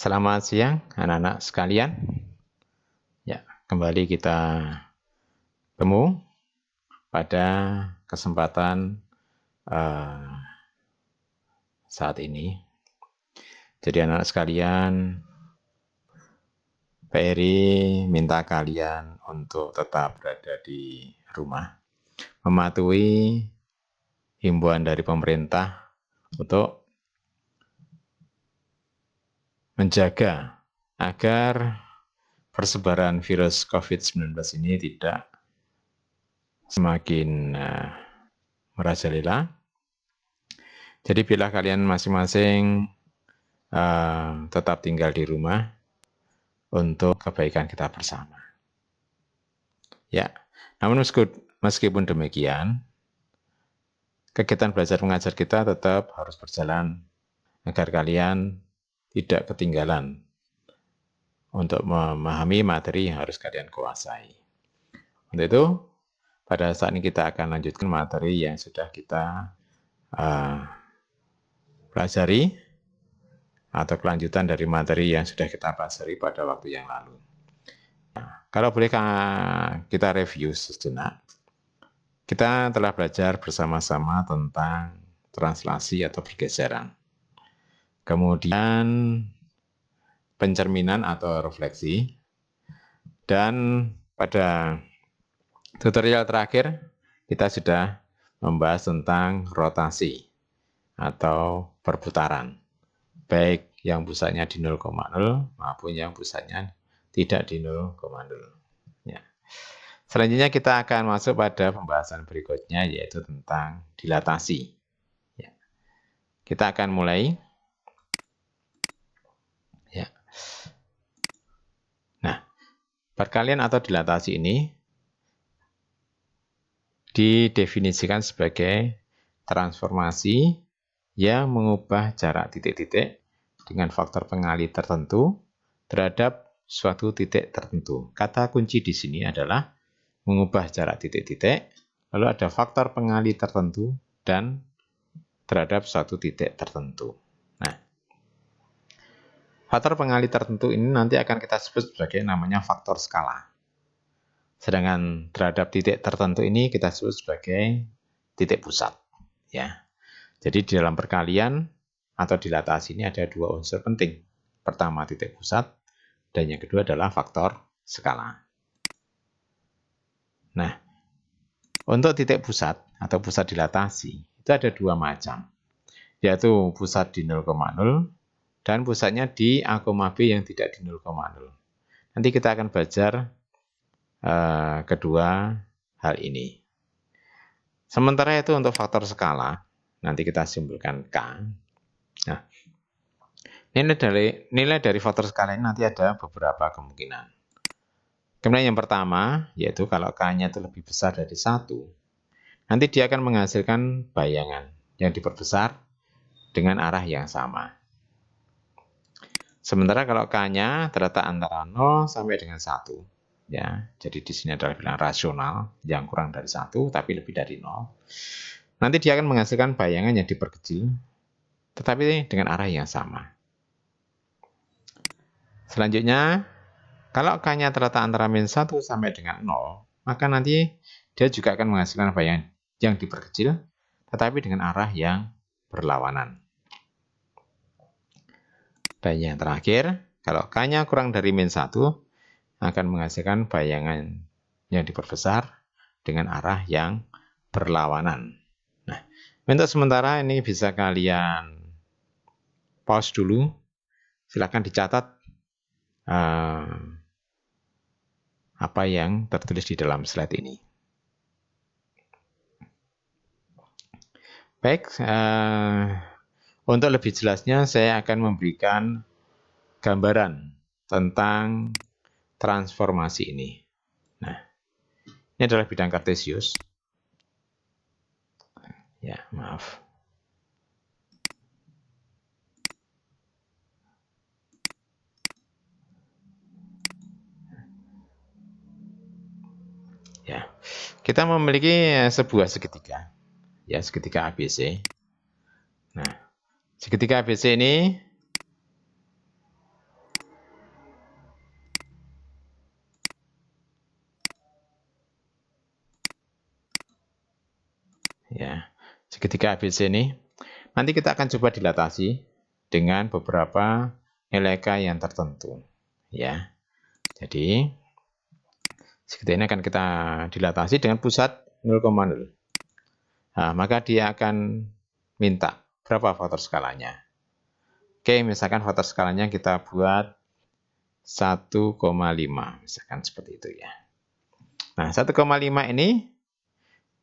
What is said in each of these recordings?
Selamat siang anak-anak sekalian. Ya, kembali kita ketemu pada kesempatan saat ini. Jadi anak-anak sekalian, Pak Eri minta kalian untuk tetap berada di rumah, mematuhi himbauan dari pemerintah untuk menjaga agar persebaran virus COVID-19 ini tidak semakin merajalela. Jadi bila kalian masing-masing tetap tinggal di rumah untuk kebaikan kita bersama. Ya, namun meskipun demikian, kegiatan belajar mengajar kita tetap harus berjalan agar kalian tidak ketinggalan untuk memahami materi yang harus kalian kuasai. Untuk itu, pada saat ini kita akan lanjutkan materi yang sudah kita pelajari atau kelanjutan dari materi yang sudah kita pelajari pada waktu yang lalu. Nah, kalau boleh kita review sejenak, kita telah belajar bersama-sama tentang translasi atau pergeseran. Kemudian pencerminan atau refleksi. Dan pada tutorial terakhir kita sudah membahas tentang rotasi atau perputaran. Baik yang pusatnya di 0,0 maupun yang pusatnya tidak di 0,0. Ya. Selanjutnya kita akan masuk pada pembahasan berikutnya, yaitu tentang dilatasi. Ya. Kita akan mulai. Ya. Nah, perkalian atau dilatasi ini didefinisikan sebagai transformasi yang mengubah jarak titik-titik dengan faktor pengali tertentu terhadap suatu titik tertentu. Kata kunci di sini adalah mengubah jarak titik-titik, lalu ada faktor pengali tertentu dan terhadap suatu titik tertentu. Nah, faktor pengali tertentu ini nanti akan kita sebut sebagai namanya faktor skala. Sedangkan terhadap titik tertentu ini kita sebut sebagai titik pusat. Ya. Jadi di dalam perkalian atau dilatasi ini ada dua unsur penting. Pertama titik pusat dan yang kedua adalah faktor skala. Nah, untuk titik pusat atau pusat dilatasi itu ada dua macam, yaitu pusat di 0,0 dan pusatnya di A, B yang tidak di 0,0. Nanti kita akan belajar kedua hal ini. Sementara itu untuk faktor skala, nanti kita simpulkan K. Nah, nilai dari faktor skala ini nanti ada beberapa kemungkinan. Kemudian yang pertama, yaitu kalau K-nya itu lebih besar dari 1, nanti dia akan menghasilkan bayangan yang diperbesar dengan arah yang sama. Sementara kalau K-nya terletak antara 0 sampai dengan 1, ya, jadi di sini adalah bilangan rasional yang kurang dari 1 tapi lebih dari 0. Nanti dia akan menghasilkan bayangan yang diperkecil tetapi dengan arah yang sama. Selanjutnya, kalau K-nya terletak antara -1 sampai dengan 0, maka nanti dia juga akan menghasilkan bayangan yang diperkecil tetapi dengan arah yang berlawanan. Dan yang terakhir, kalau K-nya kurang dari -1, akan menghasilkan bayangan yang diperbesar dengan arah yang berlawanan. Nah, untuk sementara ini bisa kalian pause dulu. Silakan dicatat apa yang tertulis di dalam slide ini. Baik, untuk lebih jelasnya saya akan memberikan gambaran tentang transformasi ini. Nah, ini adalah bidang kartesius. Ya, maaf. Ya, kita memiliki sebuah segitiga. Ya, segitiga ABC. Nah, segitiga ABC ini segitiga ABC ini, nanti kita akan coba dilatasi dengan beberapa nilai K yang tertentu. Ya, jadi segitiga ini akan kita dilatasi dengan pusat 0,0. Nah, maka dia akan minta berapa faktor skalanya. Oke, misalkan faktor skalanya kita buat 1,5, misalkan seperti itu ya. Nah, 1,5 ini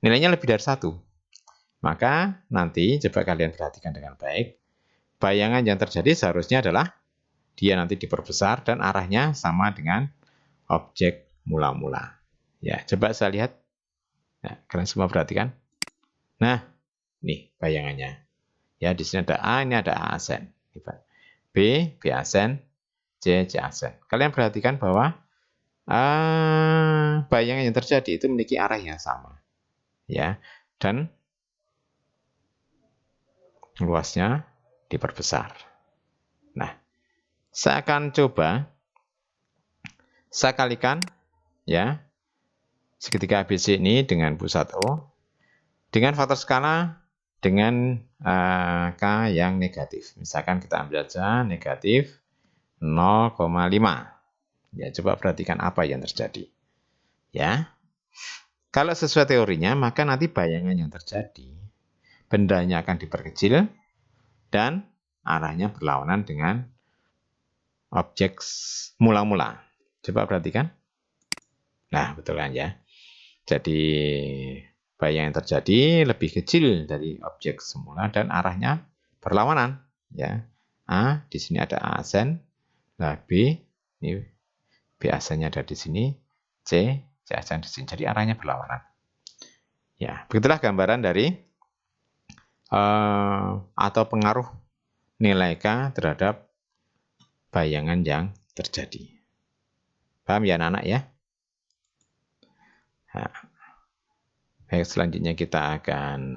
nilainya lebih dari 1. Maka nanti coba kalian perhatikan dengan baik. Bayangan yang terjadi seharusnya adalah dia nanti diperbesar dan arahnya sama dengan objek mula-mula. Ya, coba saya lihat. Nah, kalian semua perhatikan. Nah, nih bayangannya. Ya, di sini ada A, ini ada A asen. B asen, C asen. Kalian perhatikan bahwa bayangan yang terjadi itu memiliki arah yang sama. Ya, dan luasnya diperbesar. Nah, saya akan coba saya kalikan ya segitiga ABC ini dengan pusat O dengan faktor skala dengan K yang negatif. Misalkan kita ambil saja negatif 0,5. Ya, coba perhatikan apa yang terjadi. Ya. Kalau sesuai teorinya, maka nanti bayangan yang terjadi, bendanya akan diperkecil dan arahnya berlawanan dengan objek mula-mula. Coba perhatikan. Nah, betul kan ya. Jadi bayangan yang terjadi lebih kecil dari objek semula dan arahnya berlawanan. Ya, A di sini ada A asen, nah B ini B asennya ada di sini, C asen di sini. Jadi arahnya berlawanan. Ya, begitulah gambaran dari atau pengaruh nilai K terhadap bayangan yang terjadi. Paham ya anak-anak ya? Nah, baik, selanjutnya kita akan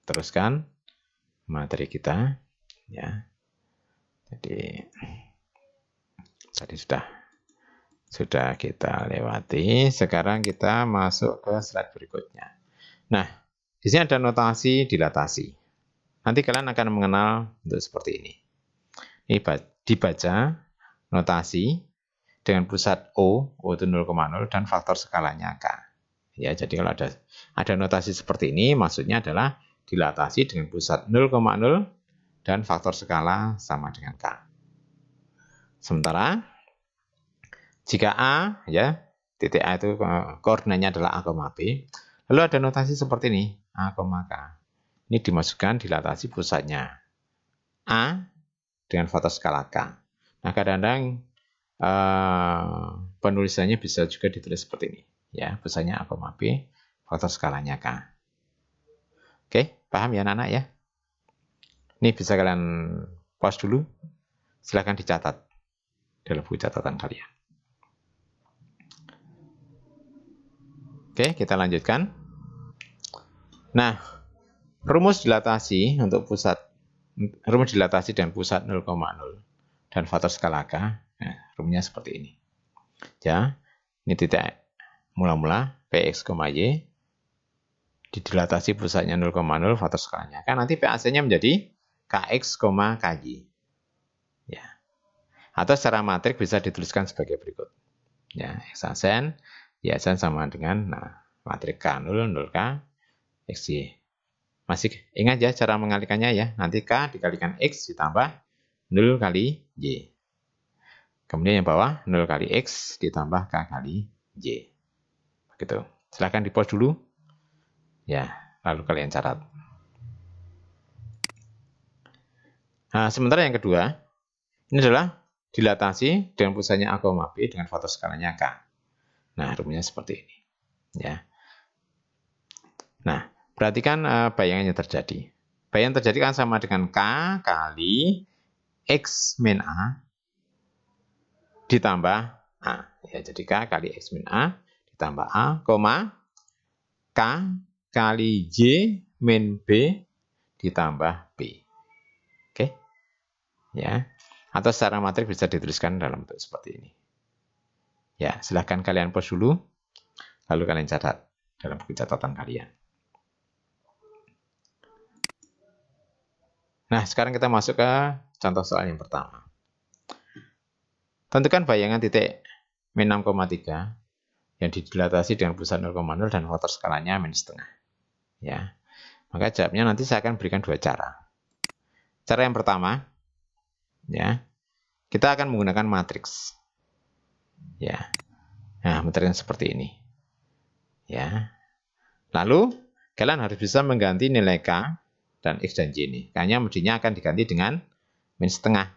teruskan materi kita. Ya, jadi tadi sudah kita lewati. Sekarang kita masuk ke slide berikutnya. Nah, di sini ada notasi dilatasi. Nanti kalian akan mengenal untuk seperti ini. Ini dibaca notasi dengan pusat O itu 0,0 dan faktor skalanya K. Ya, jadi kalau ada notasi seperti ini, maksudnya adalah dilatasi dengan pusat 0,0 dan faktor skala sama dengan K. Sementara jika A, ya, titik A itu koordinatnya adalah A, B, lalu ada notasi seperti ini, A, K. Ini dimasukkan dilatasi pusatnya A dengan faktor skala K. Nah, kadang-kadang penulisannya bisa juga ditulis seperti ini. Ya, pusatnya A, B, faktor skalanya K. Oke, paham ya anak-anak ya? Ini bisa kalian pause dulu. Silahkan dicatat dalam buku catatan kalian. Oke, kita lanjutkan. Nah, rumus dilatasi dan pusat 0,0 dan faktor skala K. Nah, rumusnya seperti ini. Ya, ini titik mula-mula Px, Y didilatasi pusatnya 0,0 faktor skalanya. Kan nanti PAC-nya menjadi Kx, Ky. Ya. Atau secara matrik bisa dituliskan sebagai berikut. Ya, X asen, Y asen sama dengan matrik K0, 0K, XY. Masih ingat ya cara mengalikannya ya. Nanti K dikalikan X ditambah 0 kali Y. Kemudian yang bawah 0 kali X ditambah K kali Y. Begitu. Silahkan di pause dulu. Ya, lalu kalian catat. Nah, sementara yang kedua, ini adalah dilatasi dengan pusatnya A, B dengan faktor skalanya K. Nah, rumusnya seperti ini. Ya. Nah, perhatikan bayangan yang terjadi. Bayangan terjadi kan sama dengan K kali X min A ditambah A. Ya, jadi K kali X min A ditambah A, K kali Y min B ditambah B. Oke? Ya. Atau secara matrik bisa dituliskan dalam bentuk seperti ini. Ya, silahkan kalian pause dulu, lalu kalian catat dalam buku catatan kalian. Nah, sekarang kita masuk ke contoh soal yang pertama. Tentukan bayangan titik min 6,3 yang didilatasi dengan pusat 0,0 dan faktor skalanya min setengah. Ya, maka jawabnya nanti saya akan berikan dua cara. Cara yang pertama, ya, kita akan menggunakan matriks. Ya, nah matriksnya seperti ini. Ya, lalu kalian harus bisa mengganti nilai K dan X dan Y ini. K-nya mestinya akan diganti dengan min setengah.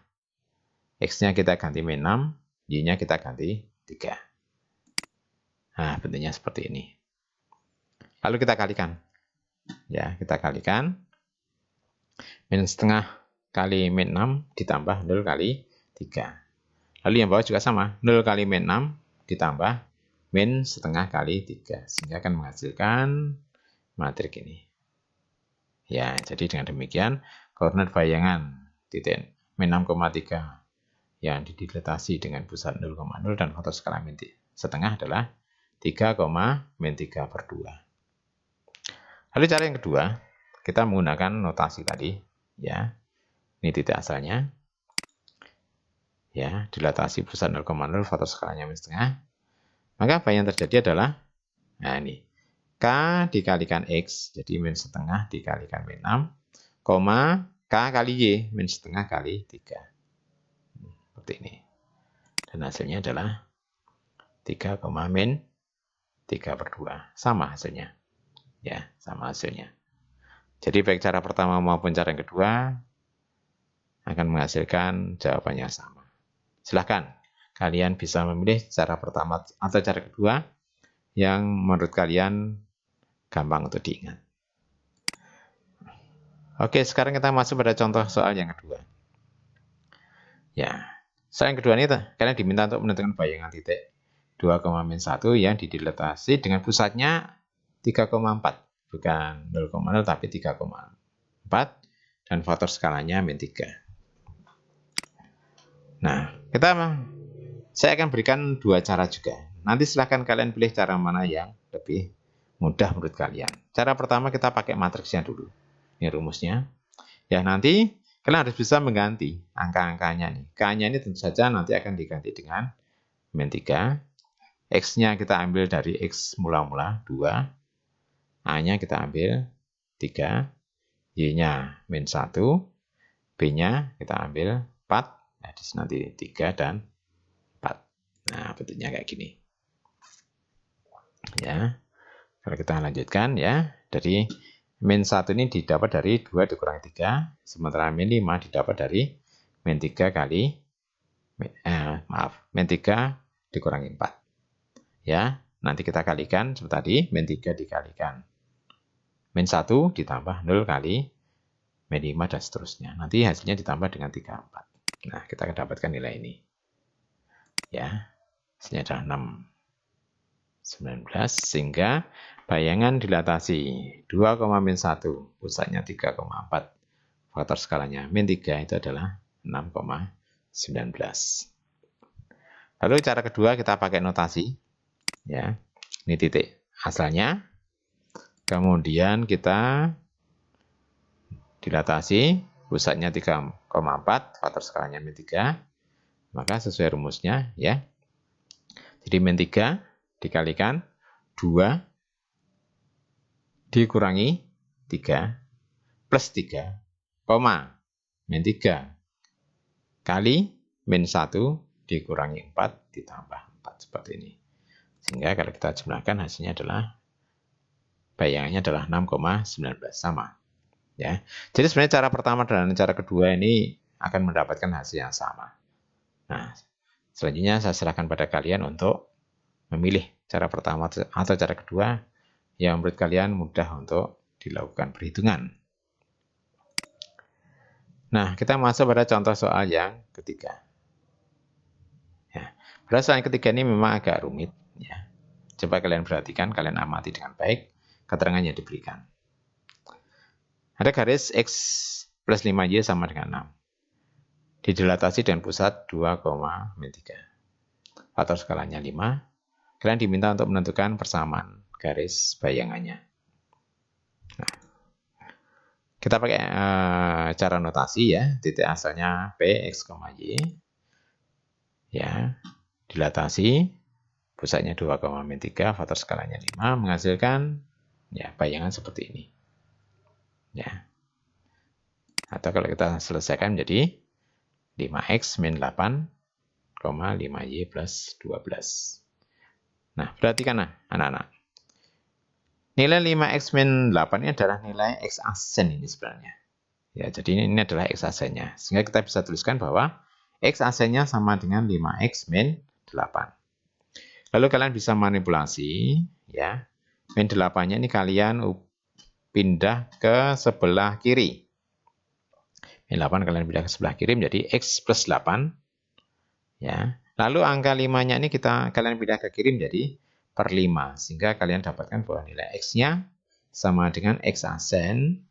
X-nya kita ganti min 6, Y-nya kita ganti 3. Nah, bentuknya seperti ini. Lalu kita kalikan. Ya, kita kalikan. Min setengah kali min 6 ditambah 0 kali 3. Lalu yang bawah juga sama. 0 kali min 6 ditambah min setengah kali 3. Sehingga akan menghasilkan matriks ini. Ya, jadi dengan demikian, koordinat bayangan titik min 6,3 yang didilatasi dengan pusat 0,0 dan faktor skala min setengah adalah 3, min 3 per 2. Lalu cara yang kedua, kita menggunakan notasi tadi. Ya, ini titik asalnya. Ya, dilatasi pusat 0,0, faktor skalanya min setengah. Maka apa yang terjadi adalah, nah ini, K dikalikan X, jadi min setengah dikalikan min 6, K kali Y, min setengah kali 3. Seperti ini. Dan hasilnya adalah 3, min 3 per 2. Sama hasilnya. Ya, sama hasilnya. Jadi baik cara pertama maupun cara yang kedua akan menghasilkan jawabannya sama. Silahkan kalian bisa memilih cara pertama atau cara kedua yang menurut kalian gampang untuk diingat. Oke, sekarang kita masuk pada contoh soal yang kedua. Ya, soal yang kedua ini kalian diminta untuk menentukan bayangan titik 2,-1 yang didilatasi dengan pusatnya 3,4. Bukan 0,0 tapi 3,4. Dan faktor skalanya min 3. Nah, saya akan berikan dua cara juga. Nanti silahkan kalian pilih cara mana yang lebih mudah menurut kalian. Cara pertama kita pakai matriksnya dulu. Ini rumusnya. Ya, nanti kalian harus bisa mengganti angka-angkanya nih. K-nya ini tentu saja nanti akan diganti dengan min 3. X-nya kita ambil dari X mula-mula 2. A-nya kita ambil 3. Y-nya min 1. B-nya kita ambil 4. Nah, di sini nanti 3 dan 4. Nah, bentuknya kayak gini. Ya. Kalau kita lanjutkan ya, dari min 1 ini didapat dari 2 dikurangi 3, sementara min 5 didapat dari min 3 kali min 3 dikurangi 4. Ya, nanti kita kalikan seperti tadi, min 3 dikalikan min 1 ditambah 0 kali min 5 dan seterusnya. Nanti hasilnya ditambah dengan 3, 4. Nah, kita akan dapatkan nilai ini. Ya, hasilnya adalah 6, 19, sehingga bayangan dilatasi 2,-1, pusatnya 3,4, faktor skalanya min 3 itu adalah 6,19. Lalu cara kedua kita pakai notasi. Ya, ini titik asalnya. Kemudian kita dilatasi, pusatnya 3,4, faktor skalanya min 3. Maka sesuai rumusnya ya. Jadi min 3 dikalikan 2 dikurangi 3 plus 3, min 3 kali min 1 dikurangi 4 ditambah 4 seperti ini. Sehingga kalau kita jumlahkan hasilnya adalah bayangannya adalah 6,19 sama. Ya. Jadi sebenarnya cara pertama dan cara kedua ini akan mendapatkan hasil yang sama. Nah, selanjutnya saya serahkan pada kalian untuk memilih cara pertama atau cara kedua yang menurut kalian mudah untuk dilakukan perhitungan. Nah, kita masuk pada contoh soal yang ketiga. Ya, pada soal yang ketiga ini memang agak rumit. Ya. Coba kalian perhatikan, kalian amati dengan baik keterangan yang diberikan. Ada garis X plus 5Y sama dengan 6. Didilatasi dengan pusat 2,-3. Faktor skalanya 5. Kalian diminta untuk menentukan persamaan garis bayangannya. Nah, Kita pakai cara notasi ya, titik asalnya P, X, Y. Ya, dilatasi, pusatnya 2,-3, faktor skalanya 5, menghasilkan ya bayangan seperti ini. Ya. Atau kalau kita selesaikan menjadi 5X min 8, 5Y plus 12. Nah, perhatikan anak-anak. Nilai 5X min 8 ini adalah nilai X aksen ini sebenarnya. Ya, jadi ini adalah X aksennya. Sehingga kita bisa tuliskan bahwa X aksennya sama dengan 5X min 8. Lalu kalian bisa manipulasi, ya. Min 8-nya ini kalian pindah ke sebelah kiri. Min 8 kalian pindah ke sebelah kiri menjadi X plus 8. Ya. Lalu angka 5-nya ini kalian pindah ke kiri menjadi per 5. Sehingga kalian dapatkan bahwa nilai X-nya sama dengan X aksen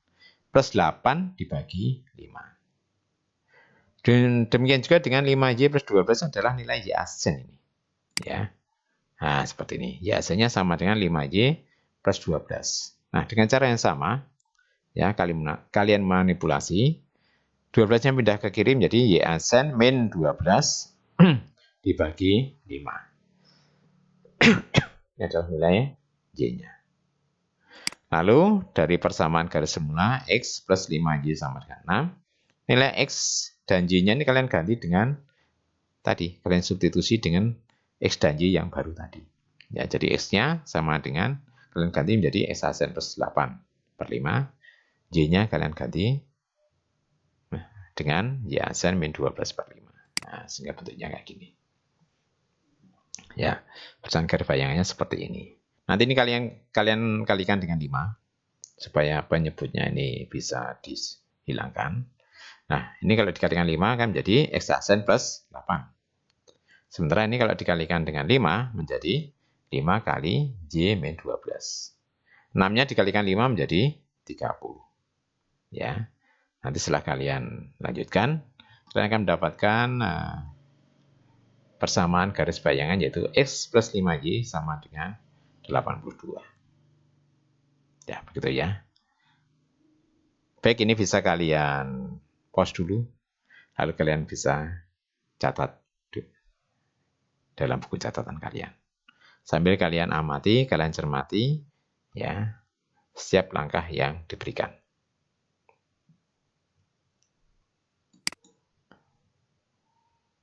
plus 8 dibagi 5. Dan demikian juga dengan 5Y plus 12 adalah nilai Y aksen ini. Ya. Nah, seperti ini. Y aksennya sama dengan 5Y plus 12. Nah, dengan cara yang sama, ya kalian manipulasi. 12-nya pindah ke kiri menjadi Y aksen min 12 dibagi 5. Ini adalah nilai Y-nya. Lalu, dari persamaan garis semula, X plus 5Y sama dengan 6. Nilai X dan Y-nya ini kalian ganti dengan tadi. Kalian substitusi dengan X dan Y yang baru tadi. Ya, jadi X-nya sama dengan, kalian ganti menjadi X aksen plus 8 per 5. Y-nya kalian ganti dengan Y aksen min 12 per 5. Nah, sehingga bentuknya kayak gini. Ya, persamaan garis bayangannya seperti ini. Nanti ini kalian kalikan dengan 5 supaya penyebutnya ini bisa dihilangkan. Nah, ini kalau dikalikan 5 kan menjadi X aksen plus 8. Sementara ini kalau dikalikan dengan 5 menjadi 5 kali Y min 12. 6-nya dikalikan 5 menjadi 30. Ya. Nanti setelah kalian lanjutkan, kalian akan mendapatkan persamaan garis bayangan yaitu X plus 5Y sama dengan 82. Ya, begitu ya. Baik, ini bisa kalian pause dulu, lalu kalian bisa catat dalam buku catatan kalian. Sambil kalian amati, kalian cermati, ya, setiap langkah yang diberikan.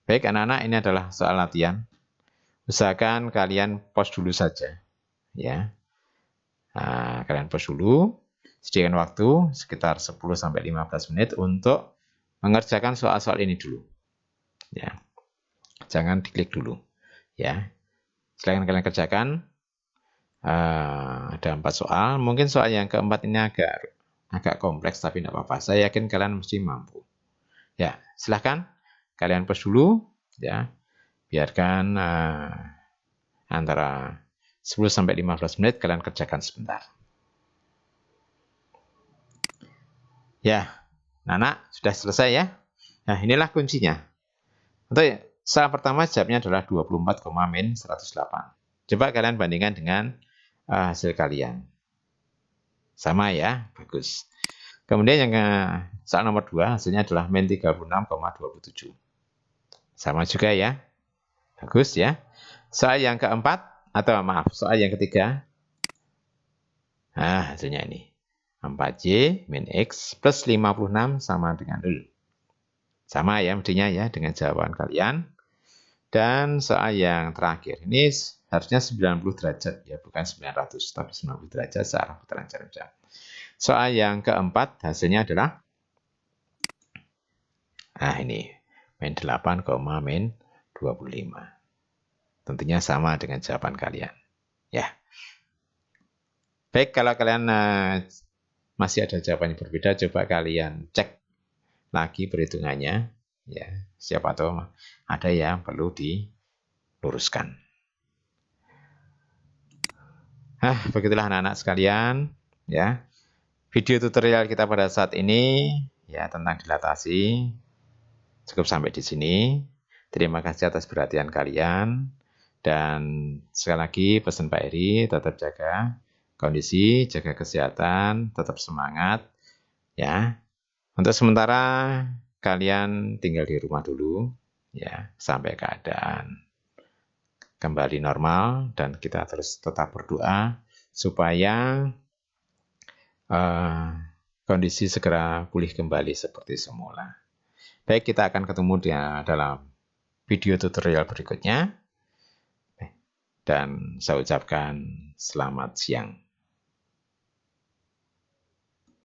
Baik, anak-anak, ini adalah soal latihan. Usahakan kalian pause dulu saja, ya. Nah, kalian pause dulu, sediakan waktu sekitar 10-15 menit untuk mengerjakan soal-soal ini dulu. Ya. Jangan diklik dulu, ya. Silakan kalian kerjakan. Ada 4 soal. Mungkin soal yang keempat ini agak kompleks, tapi tidak apa-apa. Saya yakin kalian mesti mampu. Ya, silakan kalian pause dulu, ya. Biarkan antara 10-15 menit kalian kerjakan sebentar. Ya, anak sudah selesai ya. Nah, inilah kuncinya. Untuk soal pertama jawabnya adalah 24, min 108. Coba kalian bandingkan dengan hasil kalian. Sama ya, bagus. Kemudian yang soal nomor 2 hasilnya adalah min 36,27. Sama juga ya. Bagus ya. Soal yang keempat, soal yang ketiga. Nah, hasilnya ini. 4Y min X plus 56 sama dengan 0. Sama ya mestinya ya dengan jawaban kalian. Dan soal yang terakhir. Ini harusnya 90 derajat ya, bukan 900, tapi 90 derajat searah putaran jarum jam. Soal yang keempat hasilnya adalah ini min 8, min 25. Tentunya sama dengan jawaban kalian. Ya. Baik, kalau kalian masih ada jawaban yang berbeda, coba kalian cek lagi perhitungannya. Ya, siapa tahu ada yang perlu diluruskan. Begitulah anak-anak sekalian. Ya. Video tutorial kita pada saat ini ya tentang dilatasi cukup sampai di sini. Terima kasih atas perhatian kalian. Dan sekali lagi pesan Pak Eri, tetap jaga kondisi, jaga kesehatan, tetap semangat. Ya, untuk sementara kalian tinggal di rumah dulu, ya, sampai keadaan kembali normal, dan kita terus tetap berdoa supaya kondisi segera pulih kembali seperti semula. Baik, kita akan ketemu dalam video tutorial berikutnya, dan saya ucapkan selamat siang.